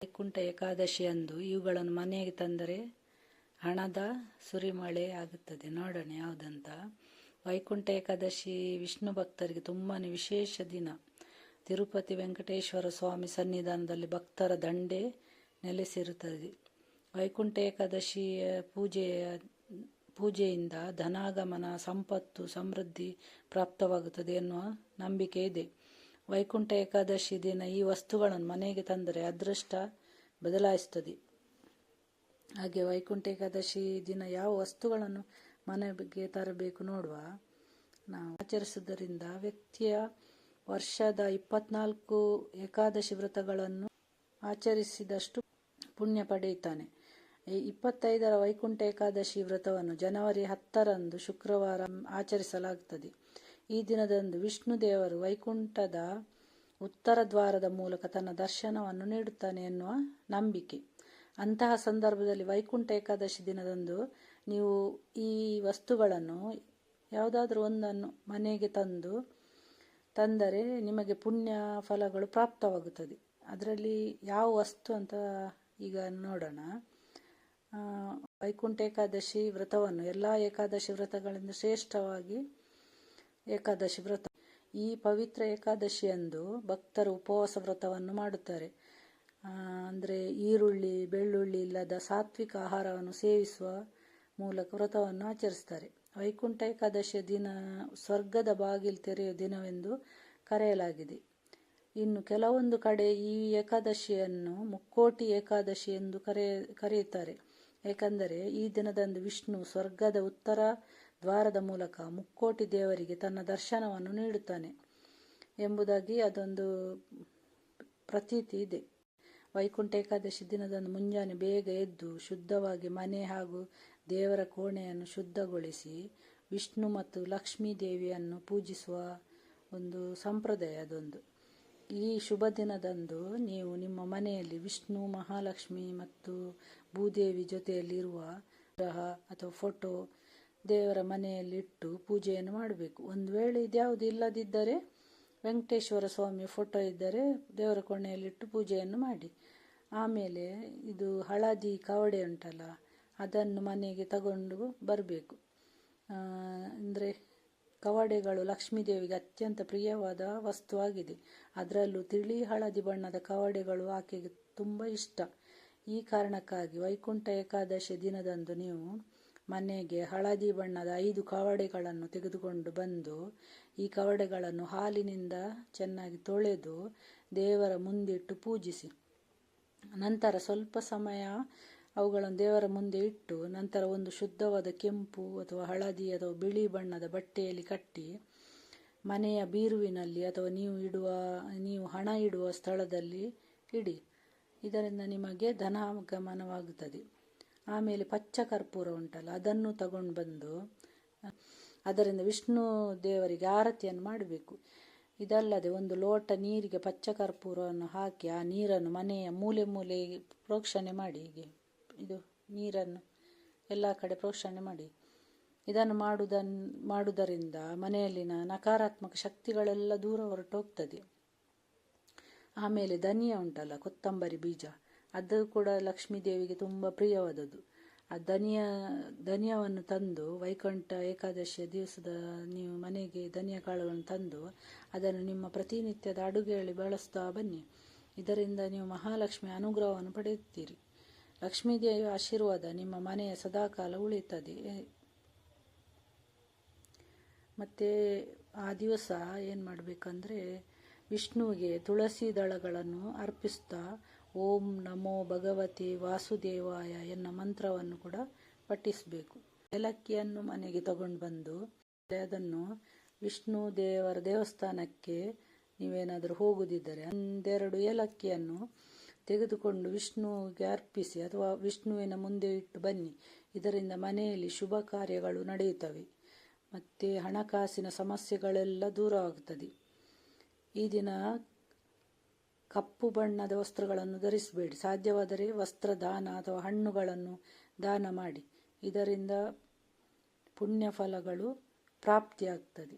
ವೈಕುಂಠ ಏಕಾದಶಿಯಂದು ಇವುಗಳನ್ನು ಮನೆಗೆ ತಂದರೆ ಹಣದ ಸುರಿಮಳೆ ಆಗುತ್ತದೆ. ನೋಡೋಣ ಯಾವುದಂತ. ವೈಕುಂಠ ಏಕಾದಶಿ ವಿಷ್ಣು ಭಕ್ತರಿಗೆ ತುಂಬಾ ವಿಶೇಷ ದಿನ. ತಿರುಪತಿ ವೆಂಕಟೇಶ್ವರ ಸ್ವಾಮಿ ಸನ್ನಿಧಾನದಲ್ಲಿ ಭಕ್ತರ ದಂಡೆ ನೆಲೆಸಿರುತ್ತದೆ. ವೈಕುಂಠ ಏಕಾದಶಿಯ ಪೂಜೆಯಿಂದ ಧನಾಗಮನ, ಸಂಪತ್ತು, ಸಮೃದ್ಧಿ ಪ್ರಾಪ್ತವಾಗುತ್ತದೆ ಎನ್ನುವ ನಂಬಿಕೆ ಇದೆ. ವೈಕುಂಠ ಏಕಾದಶಿ ದಿನ ಈ ವಸ್ತುಗಳನ್ನು ಮನೆಗೆ ತಂದರೆ ಅದೃಷ್ಟ ಬದಲಾಯಿಸುತ್ತದೆ. ಹಾಗೆ ವೈಕುಂಠ ಏಕಾದಶಿ ದಿನ ಯಾವ ವಸ್ತುಗಳನ್ನು ಮನೆಗೆ ತರಬೇಕು ನೋಡುವ. ನಾವು ಆಚರಿಸುವುದರಿಂದ ವ್ಯಕ್ತಿಯ ವರ್ಷದ 24 ಏಕಾದಶಿ ವ್ರತಗಳನ್ನು ಆಚರಿಸಿದಷ್ಟು ಪುಣ್ಯ ಪಡೆಯುತ್ತಾನೆ. 25ರ ವೈಕುಂಠ ಏಕಾದಶಿ ವ್ರತವನ್ನು ಜನವರಿ 10ರಂದು ಶುಕ್ರವಾರ ಆಚರಿಸಲಾಗುತ್ತದೆ. ಈ ದಿನದಂದು ವಿಷ್ಣು ದೇವರು ವೈಕುಂಠದ ಉತ್ತರ ದ್ವಾರದ ಮೂಲಕ ತನ್ನ ದರ್ಶನವನ್ನು ನೀಡುತ್ತಾನೆ ಎನ್ನುವ ನಂಬಿಕೆ. ಅಂತಹ ಸಂದರ್ಭದಲ್ಲಿ ವೈಕುಂಠ ಏಕಾದಶಿ ದಿನದಂದು ನೀವು ಈ ವಸ್ತುಗಳನ್ನು ಯಾವುದಾದ್ರೂ ಒಂದನ್ನು ಮನೆಗೆ ತಂದರೆ ನಿಮಗೆ ಪುಣ್ಯ ಫಲಗಳು ಪ್ರಾಪ್ತವಾಗುತ್ತದೆ. ಅದರಲ್ಲಿ ಯಾವ ವಸ್ತು ಅಂತ ಈಗ ನೋಡೋಣ. ವೈಕುಂಠ ಏಕಾದಶಿ ವ್ರತವನ್ನು ಎಲ್ಲ ಏಕಾದಶಿ ವ್ರತಗಳಿಂದ ಶ್ರೇಷ್ಠವಾಗಿ ಏಕಾದಶಿ ವ್ರತ. ಈ ಪವಿತ್ರ ಏಕಾದಶಿಯಂದು ಭಕ್ತರು ಉಪವಾಸ ವ್ರತವನ್ನು ಮಾಡುತ್ತಾರೆ. ಅಂದರೆ ಈರುಳ್ಳಿ, ಬೆಳ್ಳುಳ್ಳಿ ಇಲ್ಲದ ಸಾತ್ವಿಕ ಆಹಾರವನ್ನು ಸೇವಿಸುವ ಮೂಲಕ ವ್ರತವನ್ನು ಆಚರಿಸ್ತಾರೆ. ವೈಕುಂಠ ಏಕಾದಶಿಯ ದಿನ ಸ್ವರ್ಗದ ಬಾಗಿಲು ತೆರೆಯುವ ದಿನವೆಂದು ಕರೆಯಲಾಗಿದೆ. ಇನ್ನು ಕೆಲವೊಂದು ಕಡೆ ಈ ಏಕಾದಶಿಯನ್ನು ಮುಕ್ಕೋಟಿ ಏಕಾದಶಿ ಎಂದು ಕರೆಯುತ್ತಾರೆ. ಏಕೆಂದರೆ ಈ ದಿನದಂದು ವಿಷ್ಣು ಸ್ವರ್ಗದ ಉತ್ತರ ದ್ವಾರದ ಮೂಲಕ ಮುಕ್ಕೋಟಿ ದೇವರಿಗೆ ತನ್ನ ದರ್ಶನವನ್ನು ನೀಡುತ್ತಾನೆ ಎಂಬುದಾಗಿ ಅದೊಂದು ಪ್ರತೀತಿ ಇದೆ. ವೈಕುಂಠ ಏಕಾದಶಿ ದಿನದಂದು ಮುಂಜಾನೆ ಬೇಗ ಎದ್ದು ಶುದ್ಧವಾಗಿ ಮನೆ ಹಾಗೂ ದೇವರ ಕೋಣೆಯನ್ನು ಶುದ್ಧಗೊಳಿಸಿ ವಿಷ್ಣು ಮತ್ತು ಲಕ್ಷ್ಮೀ ದೇವಿಯನ್ನು ಪೂಜಿಸುವ ಒಂದು ಸಂಪ್ರದಾಯ ಅದೊಂದು. ಈ ಶುಭ ದಿನದಂದು ನೀವು ನಿಮ್ಮ ಮನೆಯಲ್ಲಿ ವಿಷ್ಣು, ಮಹಾಲಕ್ಷ್ಮಿ ಮತ್ತು ಭೂದೇವಿ ಜೊತೆಯಲ್ಲಿರುವ ವಿಗ್ರಹ ಅಥವಾ ಫೋಟೋ ದೇವರ ಮನೆಯಲ್ಲಿ ಇಟ್ಟು ಪೂಜೆಯನ್ನು ಮಾಡಬೇಕು. ಒಂದು ವೇಳೆ ಇದ್ಯಾವುದು ಇಲ್ಲದಿದ್ದರೆ ವೆಂಕಟೇಶ್ವರ ಸ್ವಾಮಿ ಫೋಟೋ ಇದ್ದರೆ ದೇವರ ಕೋಣೆಯಲ್ಲಿಟ್ಟು ಪೂಜೆಯನ್ನು ಮಾಡಿ. ಆಮೇಲೆ ಇದು ಹಳದಿ ಕವಡೆ ಉಂಟಲ್ಲ, ಅದನ್ನು ಮನೆಗೆ ತಗೊಂಡು ಬರಬೇಕು. ಅಂದರೆ ಕವಡೆಗಳು ಲಕ್ಷ್ಮೀ ದೇವಿಗೆ ಅತ್ಯಂತ ಪ್ರಿಯವಾದ ವಸ್ತುವಾಗಿದೆ. ಅದರಲ್ಲೂ ತಿಳಿ ಹಳದಿ ಬಣ್ಣದ ಕವಡೆಗಳು ಆಕೆಗೆ ತುಂಬ ಇಷ್ಟ. ಈ ಕಾರಣಕ್ಕಾಗಿ ವೈಕುಂಠ ಏಕಾದಶಿ ದಿನದಂದು ನೀವು ಮನೆಗೆ ಹಳದಿ ಬಣ್ಣದ 5 ಕವಡೆಗಳನ್ನು ತೆಗೆದುಕೊಂಡು ಬಂದು ಈ ಕವಡೆಗಳನ್ನು ಹಾಲಿನಿಂದ ಚೆನ್ನಾಗಿ ತೊಳೆದು ದೇವರ ಮುಂದಿಟ್ಟು ಪೂಜಿಸಿ. ನಂತರ ಸ್ವಲ್ಪ ಸಮಯ ಅವುಗಳನ್ನು ದೇವರ ಮುಂದೆ ಇಟ್ಟು ನಂತರ ಒಂದು ಶುದ್ಧವಾದ ಕೆಂಪು ಅಥವಾ ಹಳದಿ ಅಥವಾ ಬಿಳಿ ಬಣ್ಣದ ಬಟ್ಟೆಯಲ್ಲಿ ಕಟ್ಟಿ ಮನೆಯ ಬೀರುವಿನಲ್ಲಿ ಅಥವಾ ನೀವು ಹಣ ಇಡುವ ಸ್ಥಳದಲ್ಲಿ ಇಡಿ. ಇದರಿಂದ ನಿಮಗೆ ಧನಾಗಮನವಾಗುತ್ತದೆ. ಆಮೇಲೆ ಪಚ್ಚ ಕರ್ಪೂರ ಉಂಟಲ್ಲ, ಅದನ್ನು ತಗೊಂಡು ಬಂದು ಅದರಿಂದ ವಿಷ್ಣು ದೇವರಿಗೆ ಆರತಿಯನ್ನು ಮಾಡಬೇಕು. ಇದಲ್ಲದೆ ಒಂದು ಲೋಟ ನೀರಿಗೆ ಪಚ್ಚ ಕರ್ಪೂರವನ್ನು ಹಾಕಿ ಆ ನೀರನ್ನು ಮನೆಯ ಮೂಲೆಗೆ ಪ್ರೋಕ್ಷಣೆ ಮಾಡಿ. ಹೀಗೆ ಇದು ನೀರನ್ನು ಎಲ್ಲ ಕಡೆ ಪ್ರೋಕ್ಷಣೆ ಮಾಡಿ. ಇದನ್ನು ಮಾಡುವುದರಿಂದ ಮನೆಯಲ್ಲಿನ ನಕಾರಾತ್ಮಕ ಶಕ್ತಿಗಳೆಲ್ಲ ದೂರ ಹೊರಟೋಗ್ತದೆ. ಆಮೇಲೆ ಧನಿಯಾ ಉಂಟಲ್ಲ, ಕೊತ್ತಂಬರಿ ಬೀಜ, ಅದು ಕೂಡ ಲಕ್ಷ್ಮೀ ದೇವಿಗೆ ತುಂಬ ಪ್ರಿಯವಾದದ್ದು. ಆ ಧನಿಯಾವನ್ನು ತಂದು ವೈಕುಂಠ ಏಕಾದಶಿಯ ದಿವಸದ ನೀವು ಮನೆಗೆ ಧನಿಯಾ ಕಾಳುಗಳನ್ನು ತಂದು ಅದನ್ನು ನಿಮ್ಮ ಪ್ರತಿನಿತ್ಯದ ಅಡುಗೆಯಲ್ಲಿ ಬಳಸ್ತಾ ಬನ್ನಿ. ಇದರಿಂದ ನೀವು ಮಹಾಲಕ್ಷ್ಮಿ ಅನುಗ್ರಹವನ್ನು ಪಡೆಯುತ್ತೀರಿ. ಲಕ್ಷ್ಮೀದೇವಿಯ ಆಶೀರ್ವಾದ ನಿಮ್ಮ ಮನೆಯ ಸದಾಕಾಲ ಉಳಿಯುತ್ತದೆ. ಮತ್ತು ಆ ದಿವಸ ಏನು ಮಾಡಬೇಕಂದ್ರೆ ವಿಷ್ಣುವಿಗೆ ತುಳಸಿ ದಳಗಳನ್ನು ಅರ್ಪಿಸ್ತಾ ಓಂ ನಮೋ ಭಗವತಿ ವಾಸುದೇವಾಯ ಎನ್ನ ಮಂತ್ರವನ್ನು ಕೂಡ ಪಠಿಸಬೇಕು. ಏಲಕ್ಕಿಯನ್ನು ಮನೆಗೆ ತಗೊಂಡು ಬಂದು ಅದನ್ನು ವಿಷ್ಣು ದೇವರ ದೇವಸ್ಥಾನಕ್ಕೆ ನೀವೇನಾದರೂ ಹೋಗುದಿದ್ದರೆ 1-2 ಏಲಕ್ಕಿಯನ್ನು ತೆಗೆದುಕೊಂಡು ವಿಷ್ಣುವಿಗೆ ಅರ್ಪಿಸಿ ಅಥವಾ ವಿಷ್ಣುವಿನ ಮುಂದೆ ಇಟ್ಟು ಬನ್ನಿ. ಇದರಿಂದ ಮನೆಯಲ್ಲಿ ಶುಭ ಕಾರ್ಯಗಳು ನಡೆಯುತ್ತವೆ ಮತ್ತು ಹಣಕಾಸಿನ ಸಮಸ್ಯೆಗಳೆಲ್ಲ ದೂರವಾಗುತ್ತದೆ. ಈ ದಿನ ಕಪ್ಪು ಬಣ್ಣದ ವಸ್ತ್ರಗಳನ್ನು ಧರಿಸಬೇಡಿ. ಸಾಧ್ಯವಾದರೆ ವಸ್ತ್ರ ದಾನ ಅಥವಾ ಹಣ್ಣುಗಳನ್ನು ದಾನ ಮಾಡಿ. ಇದರಿಂದ ಪುಣ್ಯ ಫಲಗಳು ಪ್ರಾಪ್ತಿಯಾಗ್ತದೆ.